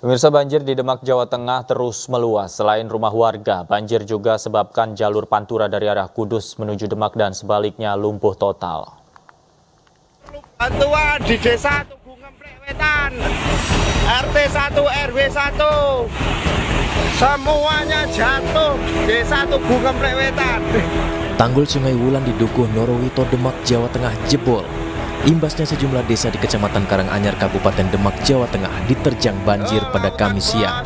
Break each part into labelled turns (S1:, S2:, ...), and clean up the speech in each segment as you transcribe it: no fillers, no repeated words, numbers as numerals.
S1: Pemirsa, banjir di Demak, Jawa Tengah terus meluas. Selain rumah warga, banjir juga sebabkan jalur Pantura dari arah Kudus menuju Demak dan sebaliknya lumpuh total.
S2: Bantuan di Desa Tugu Ngemplek Wetan, RT 1 RW 1, semuanya jatuh. Desa Tugu Ngemplek Wetan.
S3: Tanggul Sungai Wulan di Dukuh Norowito, Demak, Jawa Tengah jebol. Imbasnya sejumlah desa di Kecamatan Karanganyar, Kabupaten Demak, Jawa Tengah diterjang banjir pada Kamis siang.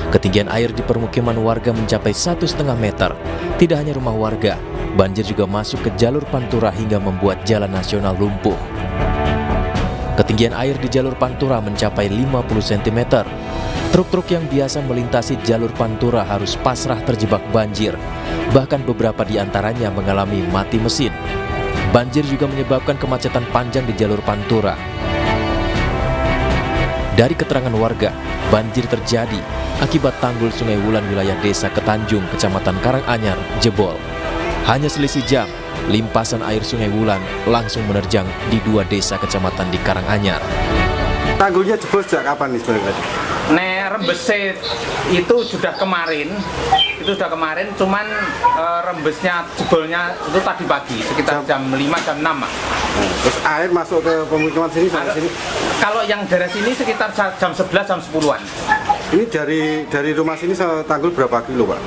S3: Ketinggian air di permukiman warga mencapai 1,5 meter. Tidak hanya rumah warga, banjir juga masuk ke jalur Pantura hingga membuat jalan nasional lumpuh. Ketinggian air di jalur Pantura mencapai 50 cm. Truk-truk yang biasa melintasi jalur Pantura harus pasrah terjebak banjir. Bahkan beberapa di antaranya mengalami mati mesin. Banjir juga menyebabkan kemacetan panjang di jalur Pantura. Dari keterangan warga, banjir terjadi akibat tanggul Sungai Wulan wilayah Desa Ketanjung, Kecamatan Karanganyar, jebol. Hanya selisih jam, limpasan air Sungai Wulan langsung menerjang di dua desa kecamatan di Karanganyar.
S4: Tanggulnya jebol sejak kapan nih sebenarnya?
S5: Rembesnya itu sudah kemarin, cuman rembesnya jebolnya itu tadi pagi sekitar jam 5 jam 6.
S4: Terus air masuk ke pemukiman sini sampai sini?
S5: Kalau yang daerah sini sekitar jam 11 jam 10-an.
S4: Ini dari rumah sini tanggul berapa kilo, Pak?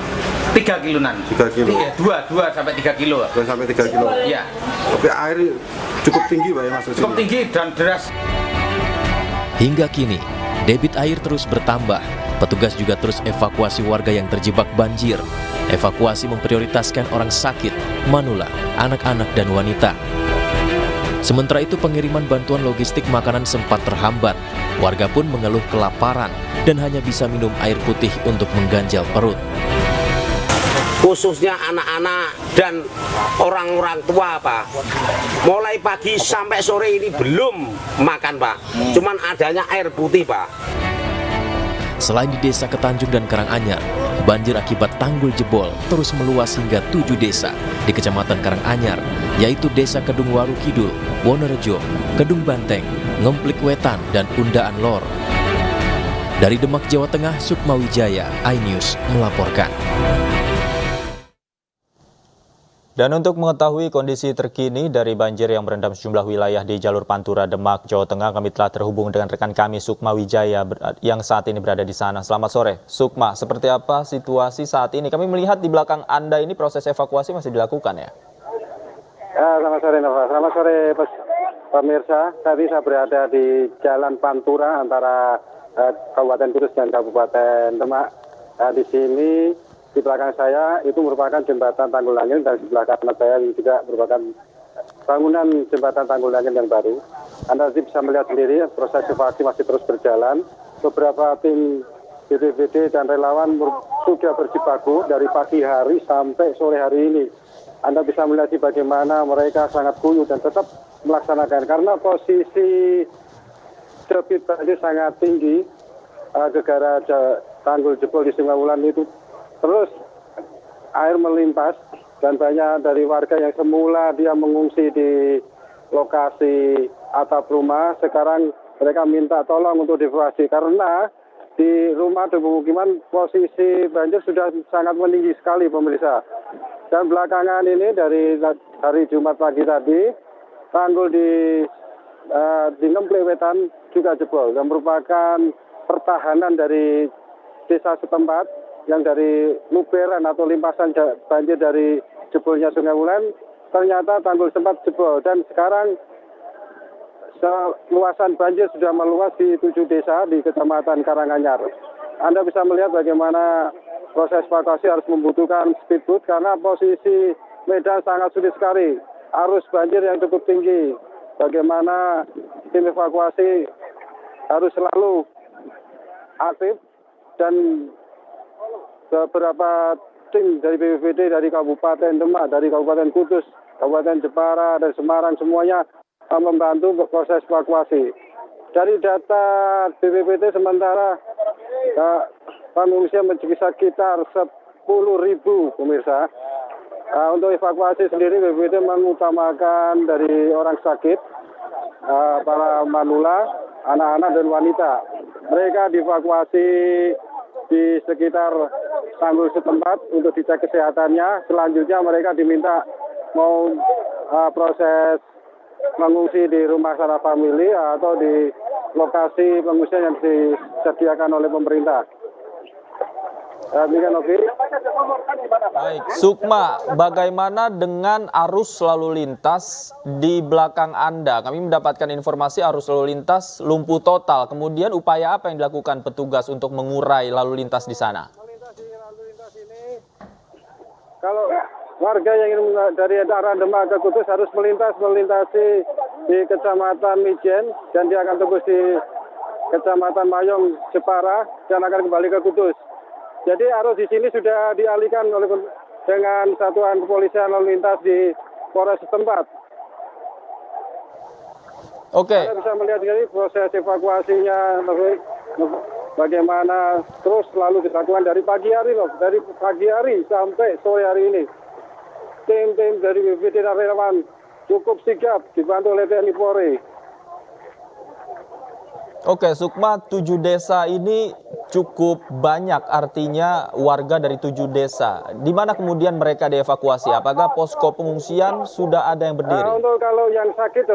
S5: 3 kiloan.
S4: 3 kilo.
S5: Iya, 2 sampai 3 kilo.
S4: 2 sampai 3 kilo.
S5: Iya.
S4: Tapi air cukup tinggi, Pak, ya, masuk sini.
S5: Cukup tinggi dan deras.
S3: Hingga kini, debit air terus bertambah. Petugas juga terus evakuasi warga yang terjebak banjir. Evakuasi memprioritaskan orang sakit, manula, anak-anak, dan wanita. Sementara itu pengiriman bantuan logistik makanan sempat terhambat. Warga pun mengeluh kelaparan dan hanya bisa minum air putih untuk mengganjal perut.
S6: Khususnya anak-anak dan orang-orang tua, Pak. Mulai pagi sampai sore ini belum makan, Pak. Cuman adanya air putih, Pak.
S3: Selain di Desa Ketanjung dan Karanganyar, banjir akibat tanggul jebol terus meluas hingga 7 desa di Kecamatan Karanganyar, yaitu Desa Kedung Waru Kidul, Wonorejo, Kedung Banteng, Ngemplik Wetan, dan Undaan Lor. Dari Demak, Jawa Tengah, Sukma Wijaya, iNews melaporkan.
S1: Dan untuk mengetahui kondisi terkini dari banjir yang merendam sejumlah wilayah di jalur Pantura, Demak, Jawa Tengah, kami telah terhubung dengan rekan kami Sukma Wijaya yang saat ini berada di sana. Selamat sore, Sukma. Seperti apa situasi saat ini? Kami melihat di belakang Anda ini proses evakuasi masih dilakukan, ya?
S4: Selamat sore, Nova. Selamat sore, pemirsa. Tadi saya berada di Jalan Pantura antara Kabupaten Kudus dan Kabupaten Demak. Di sini di belakang saya itu merupakan jembatan Tanggul Langit dan sebelah kanan saya juga merupakan bangunan jembatan Tanggul Langit yang baru. Anda bisa melihat sendiri proses evakuasi masih terus berjalan. Beberapa tim BPBD dan relawan sudah berjibaku dari pagi hari sampai sore hari ini. Anda bisa melihat bagaimana mereka sangat guyup dan tetap melaksanakan karena posisi debit banjir sangat tinggi gara-gara tanggul jebol di Sungai Wulan itu. Terus air melimpas dan banyak dari warga yang semula dia mengungsi di lokasi atap rumah, sekarang mereka minta tolong untuk dievakuasi karena di rumah dan pemukiman posisi banjir sudah sangat meninggi sekali, pemirsa. Dan belakangan ini dari hari Jumat pagi tadi, tanggul di Ngemplik Wetan juga jebol yang merupakan pertahanan dari desa setempat yang dari luberan atau limpasan banjir dari jebolnya Sungai Wulan, ternyata tanggul sempat jebol dan sekarang luasan banjir sudah meluas di 7 desa di Kecamatan Karanganyar. Anda bisa melihat bagaimana proses evakuasi harus membutuhkan speedboat karena posisi medan sangat sulit sekali. Arus banjir yang cukup tinggi. Bagaimana tim evakuasi harus selalu aktif dan beberapa tim dari BPBD, dari Kabupaten Demak, dari Kabupaten Kudus, Kabupaten Jepara, dan Semarang semuanya membantu proses evakuasi. Dari data BPBD sementara pengungsian sekitar 10.000 pemirsa. Untuk evakuasi sendiri BPBD mengutamakan dari orang sakit para manula, anak-anak dan wanita. Mereka dievakuasi di sekitar tanggul setempat untuk dicek kesehatannya. Selanjutnya mereka diminta mau proses mengungsi di rumah Sana Family atau di lokasi pengungsian yang disediakan oleh pemerintah. Demikian, Novi.
S1: Baik, Sukma, bagaimana dengan arus lalu lintas di belakang Anda? Kami mendapatkan informasi arus lalu lintas lumpuh total. Kemudian upaya apa yang dilakukan petugas untuk mengurai lalu lintas di sana?
S4: Kalau warga yang ingin dari arah Demak ke Kudus harus melintasi di Kecamatan Mijen dan dia akan tembus di Kecamatan Mayong, Jepara dan akan kembali ke Kudus. Jadi arus di sini sudah dialihkan dengan satuan kepolisian lalu lintas di Polres setempat.
S1: Oke.
S4: Anda bisa melihat ini proses evakuasinya bagaimana terus selalu dilakukan dari pagi hari sampai sore hari ini. Tim-tim dari BPD dan relawan cukup sigap dibantu oleh TNI Polri.
S1: Oke, Sukma, 7 desa ini cukup banyak, artinya warga dari 7 desa. Di mana kemudian mereka dievakuasi? Apakah posko pengungsian sudah ada yang berdiri?
S4: Untuk kalau yang sakit,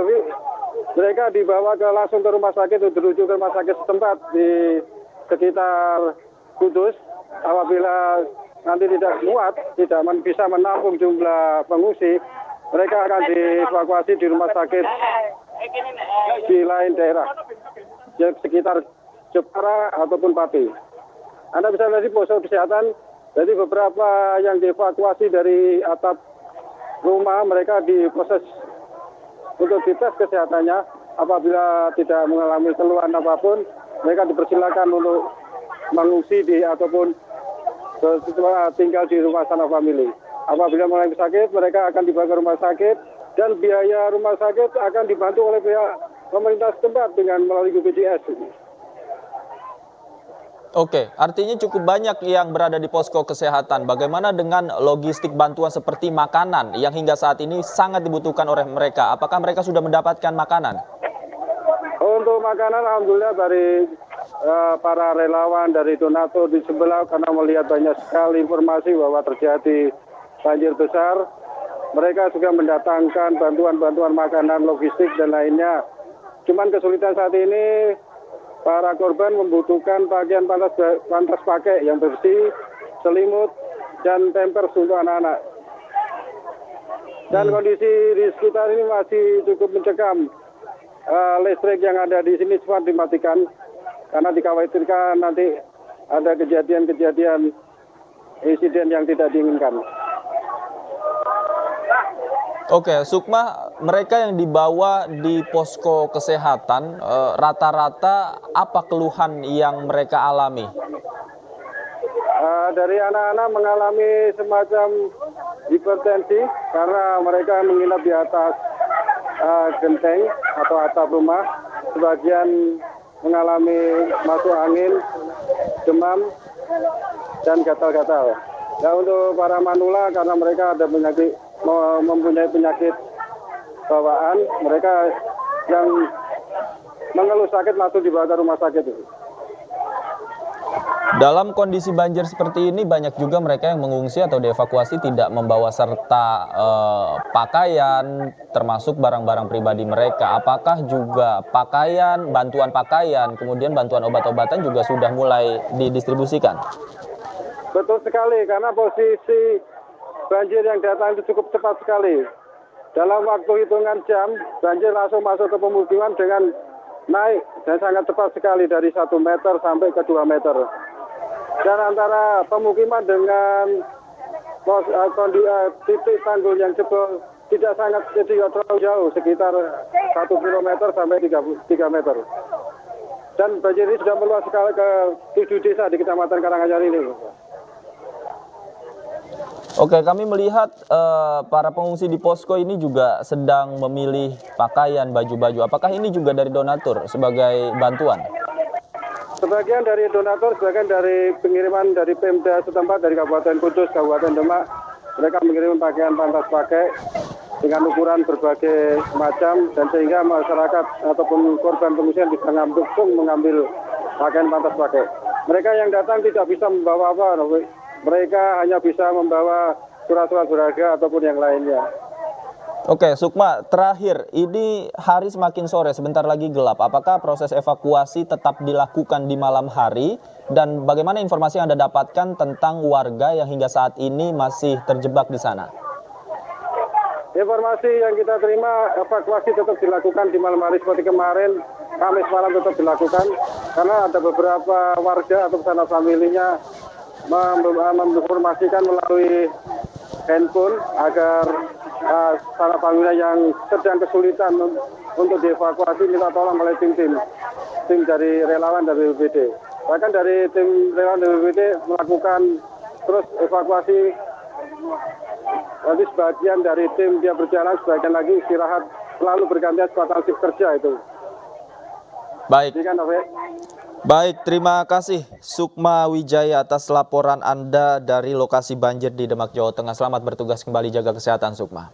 S4: mereka dibawa langsung ke rumah sakit, dirujuk ke rumah sakit setempat di sekitar Kudus. Apabila nanti tidak muat, tidak bisa menampung jumlah pengungsi, mereka akan dievakuasi di rumah sakit di lain daerah, sekitar Jepara ataupun Pati. Anda bisa lihat di posko kesehatan, jadi beberapa yang dievakuasi dari atap rumah mereka diproses untuk dites kesehatannya. Apabila tidak mengalami keluhan apapun, mereka dipersilakan untuk mengungsi ataupun tinggal di rumah Sana Family. Apabila mulai sakit, mereka akan dibawa ke rumah sakit dan biaya rumah sakit akan dibantu oleh pihak pemerintah setempat dengan melalui BPJS.
S1: Oke, artinya cukup banyak yang berada di posko kesehatan. Bagaimana dengan logistik bantuan seperti makanan yang hingga saat ini sangat dibutuhkan oleh mereka? Apakah mereka sudah mendapatkan makanan?
S4: Untuk makanan, alhamdulillah dari para relawan, dari donatur di sebelah, karena melihat banyak sekali informasi bahwa terjadi banjir besar, mereka juga mendatangkan bantuan-bantuan makanan, logistik dan lainnya. Cuman kesulitan saat ini, para korban membutuhkan pakaian pantas pakai yang bersih, selimut, dan pampers untuk anak-anak. Dan kondisi di sekitar ini masih cukup mencekam. Listrik yang ada di sini cepat dimatikan karena dikhawatirkan nanti ada kejadian-kejadian insiden yang tidak diinginkan.
S1: Oke, Sukma, mereka yang dibawa di posko kesehatan, rata-rata apa keluhan yang mereka alami?
S4: Dari anak-anak mengalami semacam hipertensi karena mereka menginap di atas genteng atau atap rumah. Sebagian mengalami masuk angin, demam, dan gatal-gatal. Nah, untuk para manula karena mereka ada mempunyai penyakit bawaan, mereka yang mengeluh sakit langsung dibawa ke rumah sakit.
S1: Dalam kondisi banjir seperti ini, banyak juga mereka yang mengungsi atau dievakuasi tidak membawa serta pakaian, termasuk barang-barang pribadi mereka. Apakah juga pakaian, bantuan pakaian, kemudian bantuan obat-obatan juga sudah mulai didistribusikan?
S4: Betul sekali, karena posisi banjir yang datang itu cukup cepat sekali. Dalam waktu hitungan jam, banjir langsung masuk ke pemukiman dengan naik dan sangat cepat sekali dari 1 meter sampai ke 2 meter. Dan antara pemukiman dengan titik tanggul yang jebol tidak terlalu jauh, sekitar 1 kilometer sampai 3 meter. Dan banjir ini sudah meluas sekali ke 7 desa di Kecamatan Karanganyar ini.
S1: Oke, kami melihat para pengungsi di posko ini juga sedang memilih pakaian, baju-baju. Apakah ini juga dari donatur sebagai bantuan?
S4: Sebagian dari donatur, sebagian dari pengiriman dari Pemda setempat, dari Kabupaten Kudus, Kabupaten Demak. Mereka mengirim pakaian pantas pakai dengan ukuran berbagai macam dan sehingga masyarakat ataupun korban pengungsian bisa langsung mengambil pakaian pantas pakai. Mereka yang datang tidak bisa membawa apa, mereka hanya bisa membawa surat-surat berharga ataupun yang lainnya.
S1: Oke, Sukma, terakhir, ini hari semakin sore, sebentar lagi gelap. Apakah proses evakuasi tetap dilakukan di malam hari? Dan bagaimana informasi yang Anda dapatkan tentang warga yang hingga saat ini masih terjebak di sana?
S4: Informasi yang kita terima, evakuasi tetap dilakukan di malam hari seperti kemarin, Kamis malam tetap dilakukan, karena ada beberapa warga atau sanak familinya menginformasikan melalui handphone agar sanak familinya yang sedang kesulitan untuk dievakuasi minta tolong oleh tim dari relawan dari BPBD. Bahkan dari tim relawan dari BPBD melakukan terus evakuasi. Nanti sebagian dari tim dia berjalan, sebagian lagi istirahat, selalu bergantian sepatan shift kerja itu.
S1: Baik.
S4: Jadi,
S1: Baik, terima kasih Sukma Wijaya atas laporan Anda dari lokasi banjir di Demak, Jawa Tengah. Selamat bertugas kembali, jaga kesehatan Sukma.